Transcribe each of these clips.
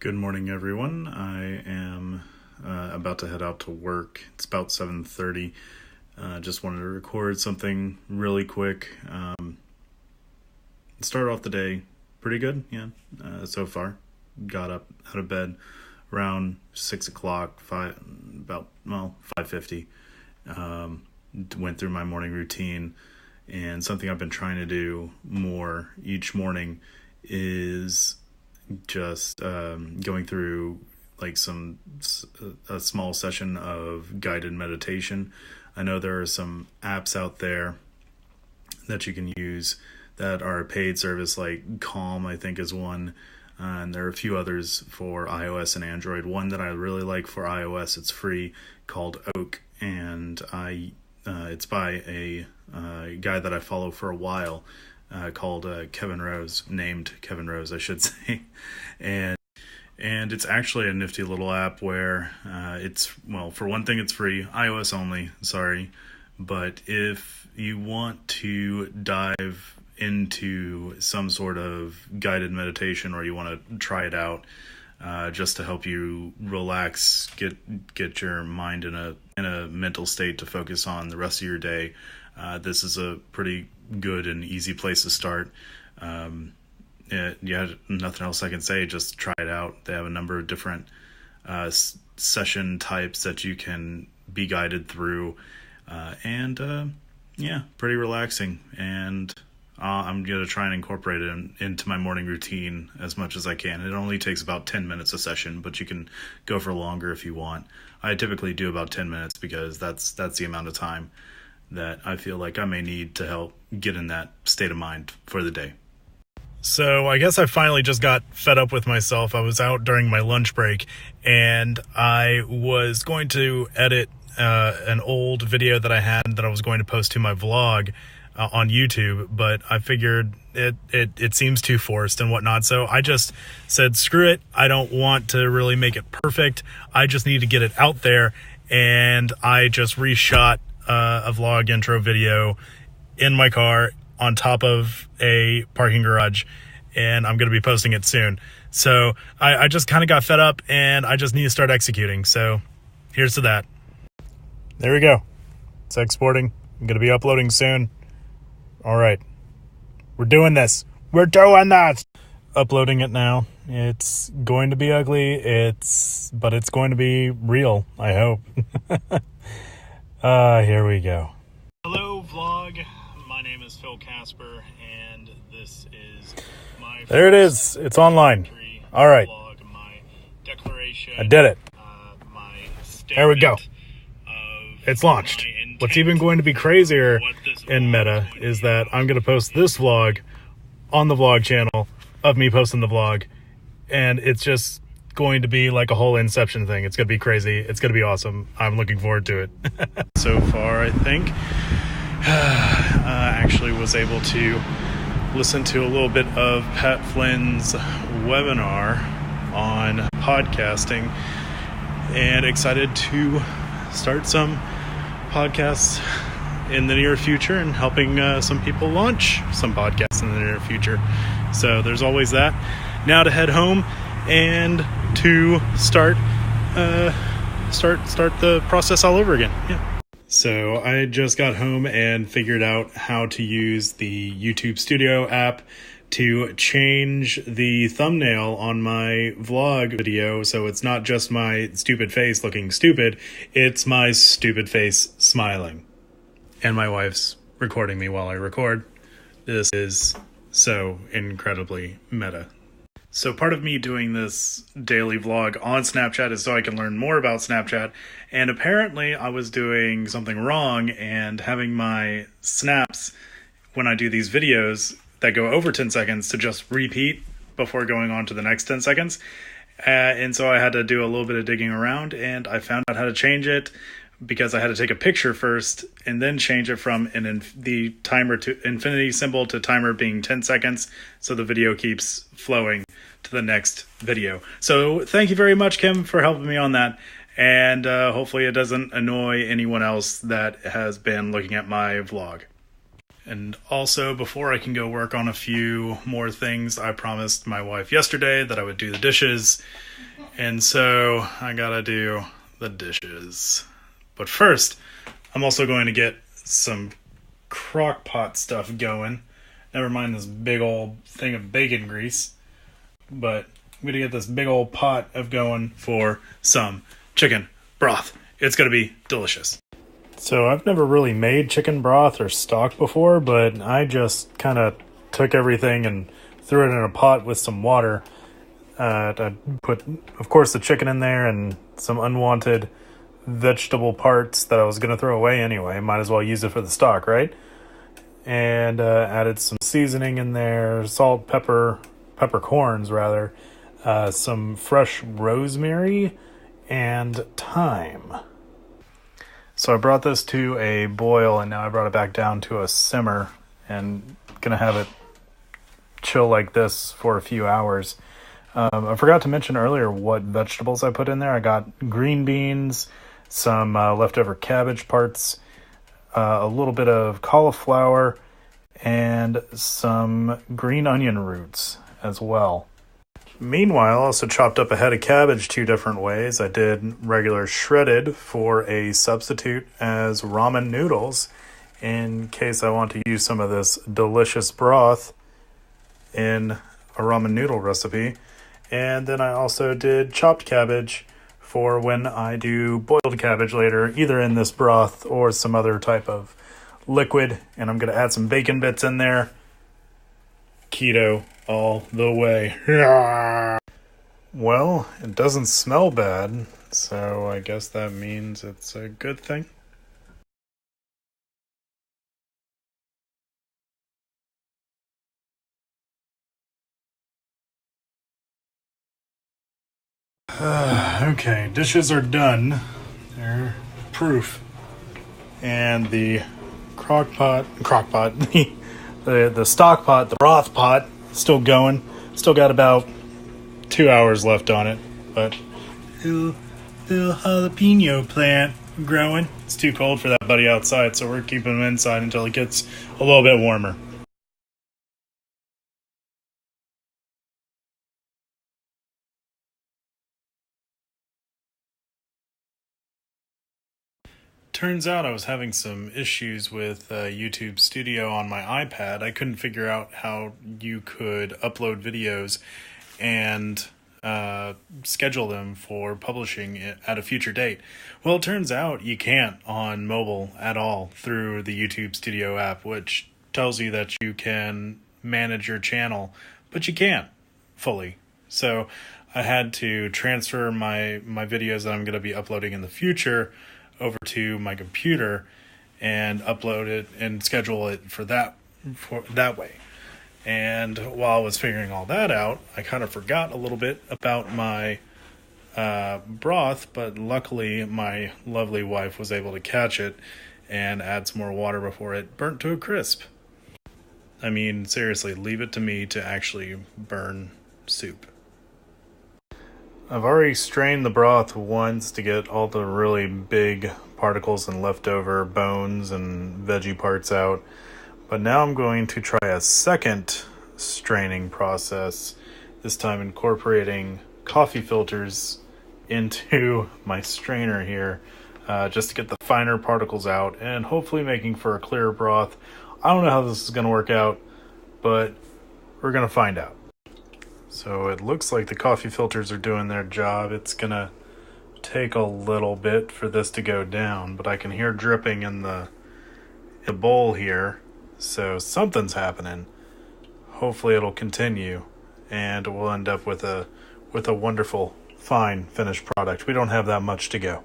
Good morning, everyone. I am about to head out to work. It's about 7:30. Just wanted to record something really quick. Start off the day pretty good, so far. Got up out of bed around 6 o'clock, 5:50. Went through my morning routine, and something I've been trying to do more each morning is just going through like a small session of guided meditation. I know there are some apps out there that you can use that are a paid service, like Calm, I think, is one, and there are a few others for iOS and Android. One that I really like for iOS, it's free, called Oak, and it's by a guy that I follow for a while, called named Kevin Rose, I should say. And it's actually a nifty little app where for one thing, it's free, iOS only, sorry. But if you want to dive into some sort of guided meditation, or you want to try it out, just to help you relax, get your mind in a mental state to focus on the rest of your day, this is a pretty good and easy place to start. Nothing else I can say. Just try it out. They have a number of different session types that you can be guided through, pretty relaxing. And I'm going to try and incorporate it into my morning routine as much as I can. It only takes about 10 minutes a session, but you can go for longer if you want. I typically do about 10 minutes because that's the amount of time that I feel like I may need to help get in that state of mind for the day. So I guess I finally just got fed up with myself. I was out during my lunch break, and I was going to edit an old video that I had that I was going to post to my vlog on YouTube, but I figured it seems too forced and whatnot, so I just said, screw it. I don't want to really make it perfect. I just need to get it out there, and I just reshot a vlog intro video in my car on top of a parking garage, and I'm going to be posting it soon. So I just kind of got fed up, and I just need to start executing. So here's to that. There we go. It's exporting. I'm going to be uploading soon. All right. We're doing this. We're doing that. Uploading it now. It's going to be ugly. But it's going to be real, I hope. Here we go. Hello, vlog. My name is Phil Casper, and this is my There it is. It's online. All right. Vlog, my declaration. I did it. There we go. It's launched. What's even going to be crazier in Meta is that I'm going to post this vlog on the vlog channel of me posting the vlog, and it's just going to be like a whole Inception thing. It's going to be crazy. It's going to be awesome. I'm looking forward to it. So far, I think I actually was able to listen to a little bit of Pat Flynn's webinar on podcasting, and excited to start some podcasts in the near future and helping some people launch some podcasts in the near future. So there's always that. Now to head home and to start the process all over again. Yeah. So I just got home and figured out how to use the YouTube Studio app to change the thumbnail on my vlog video, so it's not just my stupid face looking stupid, it's my stupid face smiling. And my wife's recording me while I record. This is so incredibly meta. So part of me doing this daily vlog on Snapchat is so I can learn more about Snapchat, and apparently I was doing something wrong and having my snaps when I do these videos that go over 10 seconds to just repeat before going on to the next 10 seconds. And so I had to do a little bit of digging around, and I found out how to change it because I had to take a picture first and then change it from the timer to infinity symbol to timer being 10 seconds. So the video keeps flowing to the next video. So thank you very much, Kim, for helping me on that. And hopefully it doesn't annoy anyone else that has been looking at my vlog. And also, before I can go work on a few more things, I promised my wife yesterday that I would do the dishes. And so I gotta do the dishes. But first, I'm also going to get some crock pot stuff going. Never mind this big old thing of bacon grease. But I'm gonna get this big old pot of going for some chicken broth. It's gonna be delicious. So I've never really made chicken broth or stock before, but I just kind of took everything and threw it in a pot with some water. I put, of course, the chicken in there and some unwanted vegetable parts that I was going to throw away anyway. Might as well use it for the stock, right? And added some seasoning in there, salt, peppercorns rather, some fresh rosemary, and thyme. So I brought this to a boil, and now I brought it back down to a simmer, and gonna have it chill like this for a few hours. I forgot to mention earlier what vegetables I put in there. I got green beans, some leftover cabbage parts, a little bit of cauliflower, and some green onion roots as well. Meanwhile, I also chopped up a head of cabbage 2 different ways. I did regular shredded for a substitute as ramen noodles in case I want to use some of this delicious broth in a ramen noodle recipe. And then I also did chopped cabbage for when I do boiled cabbage later, either in this broth or some other type of liquid. And I'm going to add some bacon bits in there. Keto all the way. Well, it doesn't smell bad, so I guess that means it's a good thing. Okay, dishes are done. They're proof. And the the stock pot, the broth pot, still going. Still got about 2 hours left on it, but little jalapeno plant growing. It's too cold for that buddy outside, so we're keeping him inside until it gets a little bit warmer. Turns out I was having some issues with YouTube Studio on my iPad. I couldn't figure out how you could upload videos and schedule them for publishing at a future date. Well, it turns out you can't on mobile at all through the YouTube Studio app, which tells you that you can manage your channel, but you can't fully. So I had to transfer my videos that I'm going to be uploading in the future over to my computer and upload it and schedule it for that way. And while I was figuring all that out, I kind of forgot a little bit about my broth, but luckily my lovely wife was able to catch it and add some more water before it burnt to a crisp. I mean, seriously, leave it to me to actually burn soup. I've already strained the broth once to get all the really big particles and leftover bones and veggie parts out. But now I'm going to try a second straining process, this time incorporating coffee filters into my strainer here, just to get the finer particles out and hopefully making for a clearer broth. I don't know how this is going to work out, but we're going to find out. So it looks like the coffee filters are doing their job. It's going to take a little bit for this to go down, but I can hear dripping in the bowl here. So something's happening. Hopefully it'll continue and we'll end up with a wonderful, fine finished product. We don't have that much to go.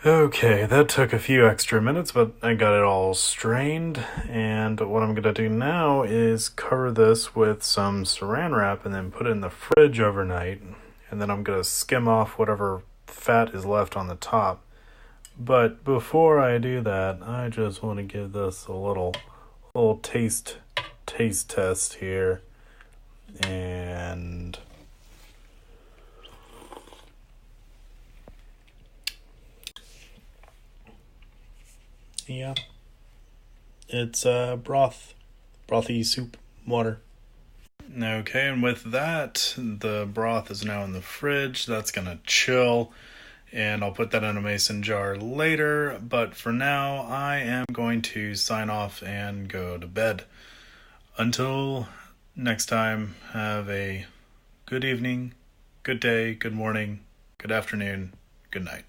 Okay, that took a few extra minutes, but I got it all strained. And what I'm going to do now is cover this with some saran wrap and then put it in the fridge overnight. And then I'm going to skim off whatever fat is left on the top. But before I do that, I just want to give this a little taste test here. And yeah, It's brothy soup, water. Okay, and with that, the broth is now in the fridge. That's gonna chill, and I'll put that in a mason jar later. But for now, I am going to sign off and go to bed. Until next time, have a good evening, good day, good morning, good afternoon, good night.